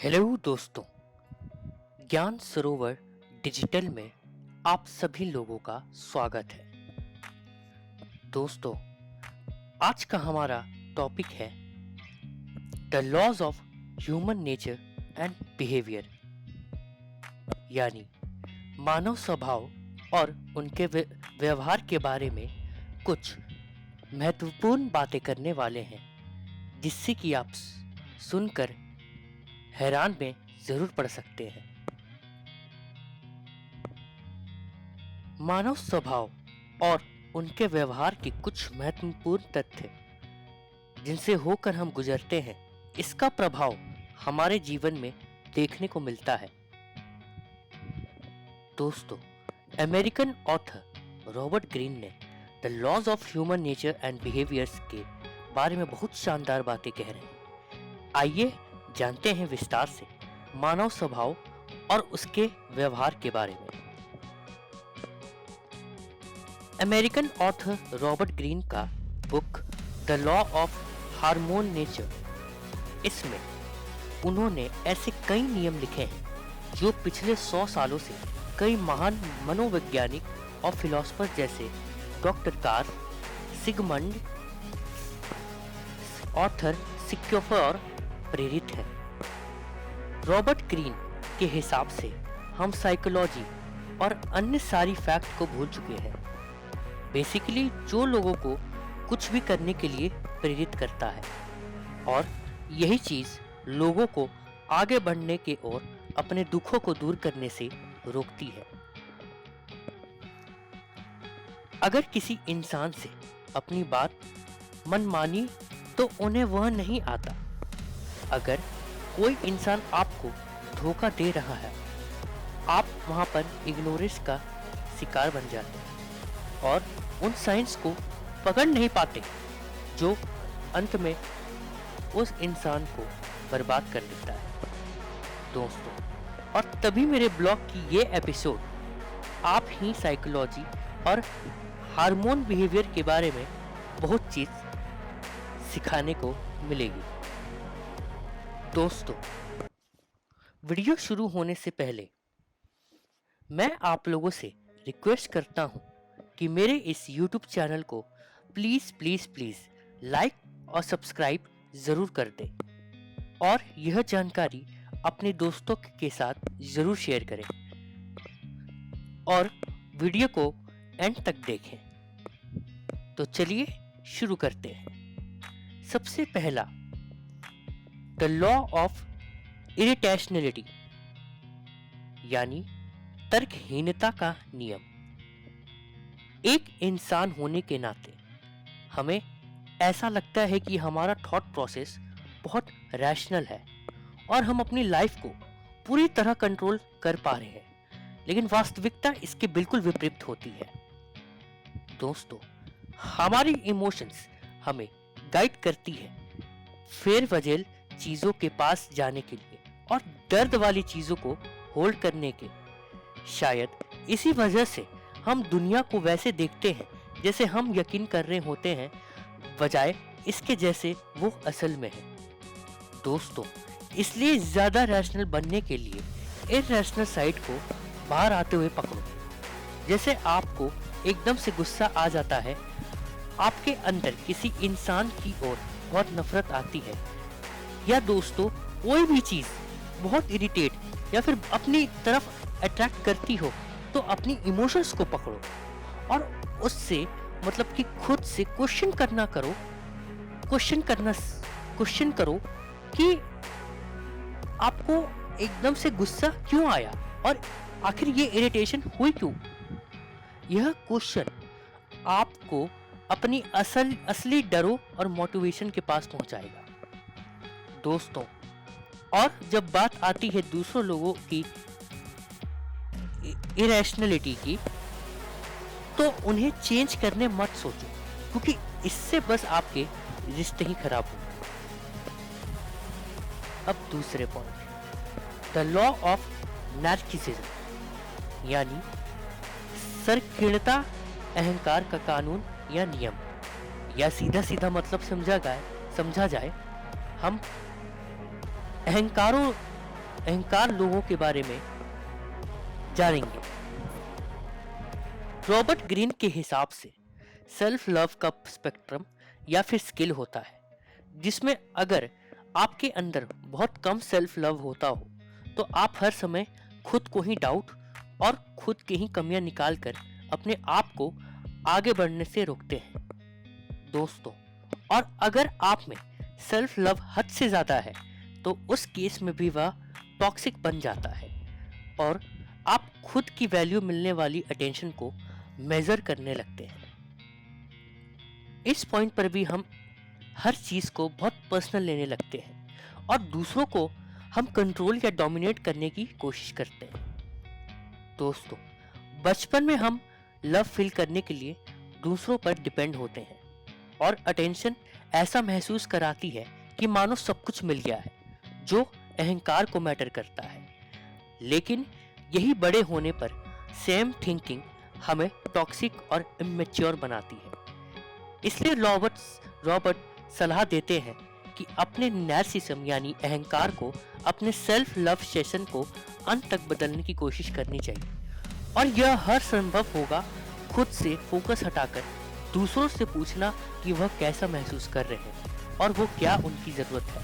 Hello दोस्तों, ज्ञान सरोवर digital में आप सभी लोगों का स्वागत है। दोस्तों, आज का हमारा टॉपिक है the laws of human nature and behaviour, यानी मानव स्वभाव और उनके व्यवहार के बारे में कुछ महत्वपूर्ण बातें करने वाले हैं, जिससे कि आप सुनकर हैरान में जरूर पड़ सकते हैं। मानव स्वभाव और उनके व्यवहार के कुछ महत्वपूर्ण तथ्य जिनसे होकर हम गुजरते हैं, इसका प्रभाव हमारे जीवन में देखने को मिलता है। दोस्तों, अमेरिकन ऑथर रॉबर्ट ग्रीन ने the laws of human nature and behaviours के बारे में बहुत शानदार बातें कह रहे हैं। आइए जानते हैं विस्तार से मानव स्वभाव और उसके व्यवहार के बारे में। अमेरिकन ऑथर रॉबर्ट ग्रीन का book the law of hormone nature, इसमें उन्होंने ऐसे कई नियम लिखे हैं जो पिछले 100 सालों से कई महान मनोवैज्ञानिक और फिलोसोफर जैसे डॉक्टर कार्ल सिगमंड ऑथर सिक्योफर प्रेरित है। रॉबर्ट ग्रीन के हिसाब से हम साइकोलॉजी और अन्य सारी फैक्ट को भूल चुके हैं। बेसिकली जो लोगों को कुछ भी करने के लिए प्रेरित करता है, और यही चीज लोगों को आगे बढ़ने के और अपने दुखों को दूर करने से रोकती है। अगर किसी इंसान से अपनी बात मनमानी तो उन्हें वह नहीं आता। अगर कोई इंसान आपको धोखा दे रहा है, आप वहां पर इग्नोरेंस का शिकार बन जाते हैं और उन साइंस को पकड़ नहीं पाते जो अंत में उस इंसान को बर्बाद कर देता है। दोस्तों, और तभी मेरे ब्लॉग की ये एपिसोड आप ही साइकोलॉजी और हार्मोन बिहेवियर के बारे में बहुत चीज सिखाने को मिलेगी। दोस्तों, वीडियो शुरू होने से पहले मैं आप लोगों से रिक्वेस्ट करता हूं कि मेरे इस YouTube चैनल को प्लीज लाइक और सब्सक्राइब जरूर कर दें, और यह जानकारी अपने दोस्तों के साथ जरूर शेयर करें और वीडियो को एंड तक देखें। तो चलिए शुरू करते हैं। सबसे पहला, द लॉ ऑफ इरिटेशनलिटी, यानी तर्कहीनता का नियम। एक इंसान होने के नाते हमें ऐसा लगता है कि हमारा थॉट प्रोसेस बहुत रैशनल है और हम अपनी लाइफ को पूरी तरह कंट्रोल कर पा रहे हैं, लेकिन वास्तविकता इसके बिल्कुल विपरीत होती है। दोस्तों, हमारी इमोशंस हमें गाइड करती है फेरवजह चीजों के पास जाने के लिए और दर्द वाली चीजों को होल्ड करने के। शायद इसी वजह से हम दुनिया को वैसे देखते हैं जैसे हम यकीन कर रहे होते हैं, बजाय इसके जैसे वो असल में है। दोस्तों, इसलिए ज्यादा रैशनल बनने के लिए इरैशनल साइड को बाहर आते हुए पकड़ो। जैसे आपको एकदम से गुस्सा आ जाता है, आपके अंदर किसी इंसान की ओर बहुत नफरत आती है, या दोस्तों कोई भी चीज बहुत इरिटेट या फिर अपनी तरफ अट्रैक्ट करती हो, तो अपनी इमोशंस को पकड़ो और उससे मतलब कि खुद से क्वेश्चन करो कि आपको एकदम से गुस्सा क्यों आया और आखिर ये इरिटेशन हुई क्यों। यह क्वेश्चन आपको अपनी असली डरों और मोटिवेशन के पास पहुंचाएगा। दोस्तों, और जब बात आती है दूसरों लोगों की इरैशनलिटी की, तो उन्हें चेंज करने मत सोचो, क्योंकि इससे बस आपके रिश्ते ही खराब होंगे। अब दूसरे point, the law of narcissism, यानी संकीर्णता अहंकार का कानून या नियम, या सीधा समझा जाए हम अहंकारों अहंकार लोगों के बारे में जानेंगे। रॉबर्ट ग्रीन के हिसाब से सेल्फ लव का स्पेक्ट्रम या फिर स्केल होता है, जिसमें अगर आपके अंदर बहुत कम सेल्फ लव होता हो तो आप हर समय खुद को ही डाउट और खुद की ही कमियां निकाल कर अपने आप को आगे बढ़ने से रोकते हैं दोस्तों। और अगर आप में सेल्फ लव हद से ज़्यादा है तो उस केस में भी वह टॉक्सिक बन जाता है और आप खुद की वैल्यू मिलने वाली अटेंशन को मेजर करने लगते हैं। इस पॉइंट पर भी हम हर चीज़ को बहुत पर्सनल लेने लगते हैं और दूसरों को हम कंट्रोल या डोमिनेट करने की कोशिश करते हैं दोस्तों। बचपन में हम लव फील करने के लिए दूसरों पर डिपेंड होते हैं और अटेंशन ऐसा महसूस कराती है कि मानो सब कुछ मिल गया है, जो अहंकार को मैटर करता है। लेकिन यही बड़े होने पर सेम थिंकिंग हमें टॉक्सिक और इमेच्योर बनाती है। इसलिए रॉबर्ट सलाह देते हैं कि अपने नैर्सिसम यानी अहंकार को अपने सेल्फ लव सेशन को अंत तक बदलने की कोशिश करनी चाहिए और यह हर संभव होगा खुद से फोकस हटाकर दूसरों से पूछना कि वह कैसा महसूस कर रहे हैं और वो क्या उनकी जरूरत है।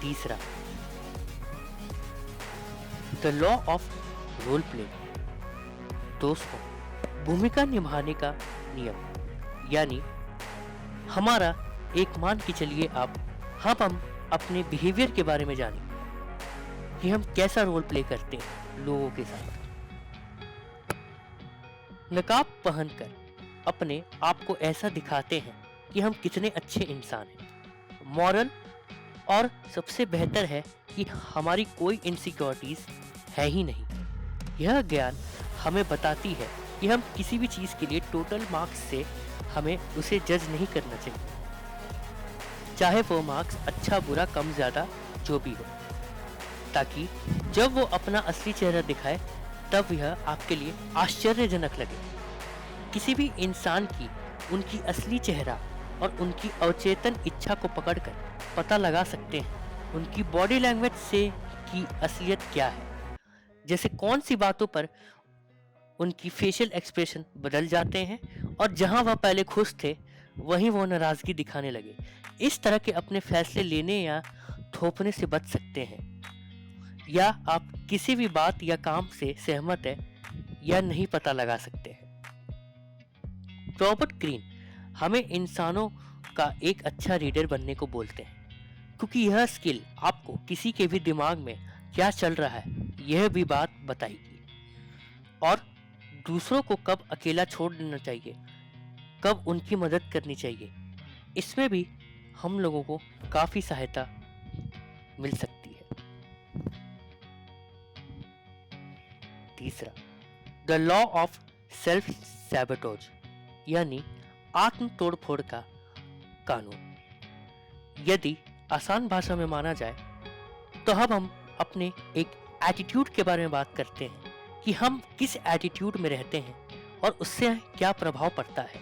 तीसरा, the law of role play. दोस्तों, भूमिका निभाने का नियम यानी हमारा एक मान के चलिए हम अपने बिहेवियर के बारे में जानें कि हम कैसा रोल प्ले करते हैं लोगों के साथ। नकाब पहनकर अपने आप को ऐसा दिखाते हैं कि हम कितने अच्छे इंसान हैं, मॉरल, और सबसे बेहतर है कि हमारी कोई इनसिक्योरिटीज है ही नहीं। यह ज्ञान हमें बताती है कि हम किसी भी चीज़ के लिए टोटल मार्क्स से हमें उसे जज नहीं करना चाहिए, चाहे वो मार्क्स अच्छा बुरा कम ज़्यादा जो भी हो, ताकि जब वो अपना असली चेहरा दिखाए तब यह आपके लिए आश्चर्यजनक लगे। किसी भी इंसान की उनकी असली चेहरा और उनकी अवचेतन इच्छा को पकड़कर पता लगा सकते हैं उनकी बॉडी लैंग्वेज से की असलियत क्या है, जैसे कौन सी बातों पर उनकी फेशियल एक्सप्रेशन बदल जाते हैं और जहां वह पहले खुश थे वहीं वो नाराजगी दिखाने लगे। इस तरह के अपने फैसले लेने या थोपने से बच सकते हैं, या आप किसी भी बात या काम से सहमत है या नहीं पता लगा सकते हैं। रॉबर्ट ग्रीन हमें इंसानों का एक अच्छा रीडर बनने को बोलते हैं, क्योंकि यह स्किल आपको किसी के भी दिमाग में क्या चल रहा है यह भी बात बताएगी और दूसरों को कब अकेला छोड़ देना चाहिए, कब उनकी मदद करनी चाहिए, इसमें भी हम लोगों को काफ़ी सहायता मिल सकती है। तीसरा, the law of self sabotage यानी आत्म तोड़फोड़ का कानून। यदि आसान भाषा में माना जाए तो हम अपने एक एटीट्यूड के बारे में बात करते हैं कि हम किस एटीट्यूड में रहते हैं और उससे क्या प्रभाव पड़ता है।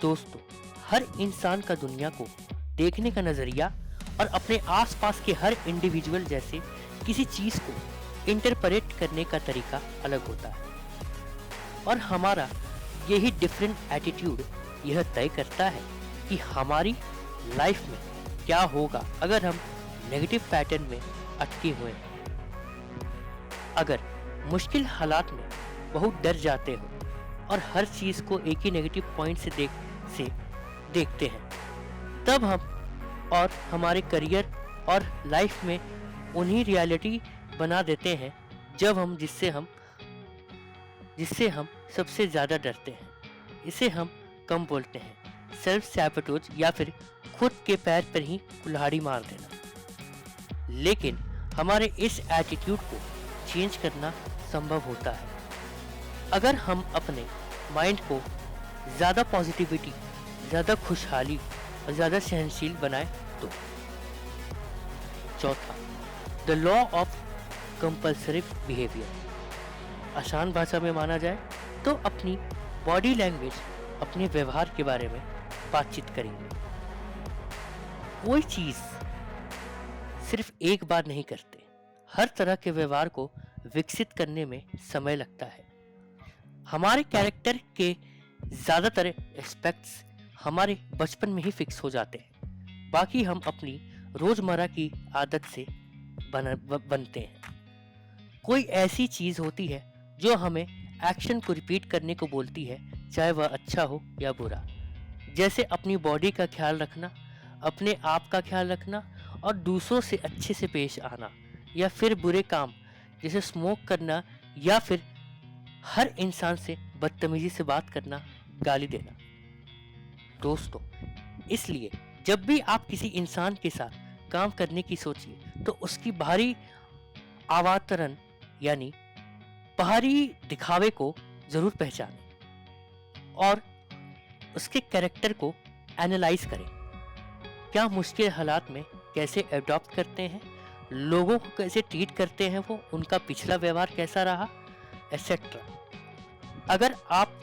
दोस्तों, हर इंसान का दुनिया को देखने का नजरिया और अपने आसपास के हर इंडिविजुअल जैसे किसी चीज को इंटरप्रेट करने का तरीका अलग होता है और हमारा यही डिफरेंट एटीट्यूड यह तय करता है कि हमारी लाइफ में क्या होगा अगर हम नेगेटिव पैटर्न में अटके हुए हैं। अगर मुश्किल हालात में बहुत डर जाते हो और हर चीज को एक ही नेगेटिव पॉइंट से देखते हैं, तब हम और हमारे करियर और लाइफ में उन्हीं रियलिटी बना देते हैं जिससे हम सबसे ज़्यादा डरते हैं। इसे हम कम बोलते हैं सेल्फ सैबोटेज या फिर खुद के पैर पर ही कुल्हाड़ी मार देना। लेकिन हमारे इस एटीट्यूड को चेंज करना संभव होता है अगर हम अपने माइंड को ज़्यादा पॉजिटिविटी, ज़्यादा खुशहाली और ज़्यादा सहनशील बनाए तो। चौथा, the law of compulsory behaviour. आसान भाषा में माना जाए तो अपनी बॉडी लैंग्वेज, अपने व्यवहार के बारे में बातचीत करेंगे। कोई चीज सिर्फ एक बार नहीं करते। हर तरह के व्यवहार को विकसित करने में समय लगता है। हमारे कैरेक्टर के ज्यादातर एस्पेक्ट्स हमारे बचपन में ही फिक्स हो जाते हैं। बाकी हम अपनी रोजमर्रा की आदत से बनते हैं। कोई ऐसी चीज होती है जो हमें एक्शन को रिपीट करने को बोलती है, चाहे वह अच्छा हो या बुरा। जैसे अपनी बॉडी का ख्याल रखना, अपने आप का ख्याल रखना और दूसरों से अच्छे से पेश आना, या फिर बुरे काम जैसे स्मोक करना, या फिर हर इंसान से बदतमीजी से बात करना, गाली देना। दोस्तों, इसलिए जब भी आप किसी इंसान के साथ काम करने की सोचिए तो उसकी बाहरी अवतरण यानी बाहरी दिखावे को जरूर पहचानें और उसके कैरेक्टर को एनालाइज करें। क्या मुश्किल हालात में कैसे एडॉप्ट करते हैं, लोगों को कैसे ट्रीट करते हैं, वो उनका पिछला व्यवहार कैसा रहा, एटसेट्रा। अगर आप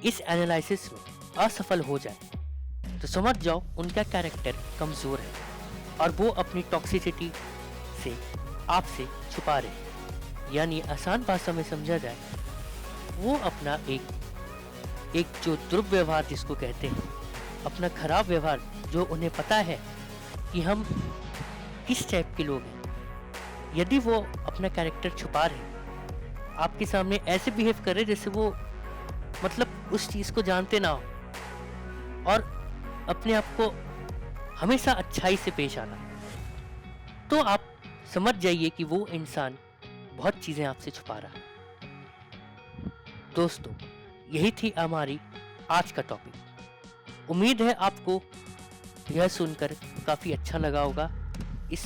इस एनालिसिस में असफल हो जाए तो समझ जाओ उनका कैरेक्टर कमजोर है और वो अपनी टॉक्सिसिटी से आपसे छुपा रहे हैं। यानी आसान भाषा में समझा जाए, वो अपना एक जो दुर्व्यवहार जिसको कहते हैं, अपना खराब व्यवहार, जो उन्हें पता है कि हम किस टाइप के लोग हैं, यदि वो अपना कैरेक्टर छुपा रहे, आपके सामने ऐसे बिहेव करे जैसे वो मतलब उस चीज को जानते ना हो, और अपने आप को हमेशा अच्छाई से पेश आना, तो आप समझ जाइए कि वो इंसान बहुत चीजें आपसे छुपा रहा है। दोस्तों, यही थी हमारी आज का टॉपिक। उम्मीद है आपको यह सुनकर काफी अच्छा लगा होगा, इस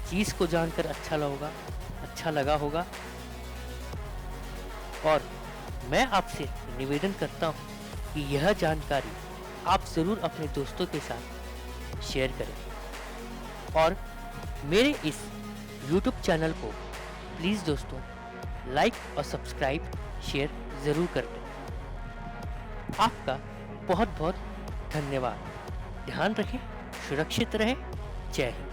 चीज को जानकर अच्छा लगा होगा। और मैं आपसे निवेदन करता हूं कि यह जानकारी आप जरूर अपने दोस्तों के साथ शेयर करें और मेरे इस YouTube चैनल को प्लीज दोस्तों लाइक और सब्सक्राइब शेयर जरूर कर दें। आपका बहुत बहुत धन्यवाद। ध्यान रखें, सुरक्षित रहें। जय हिंद।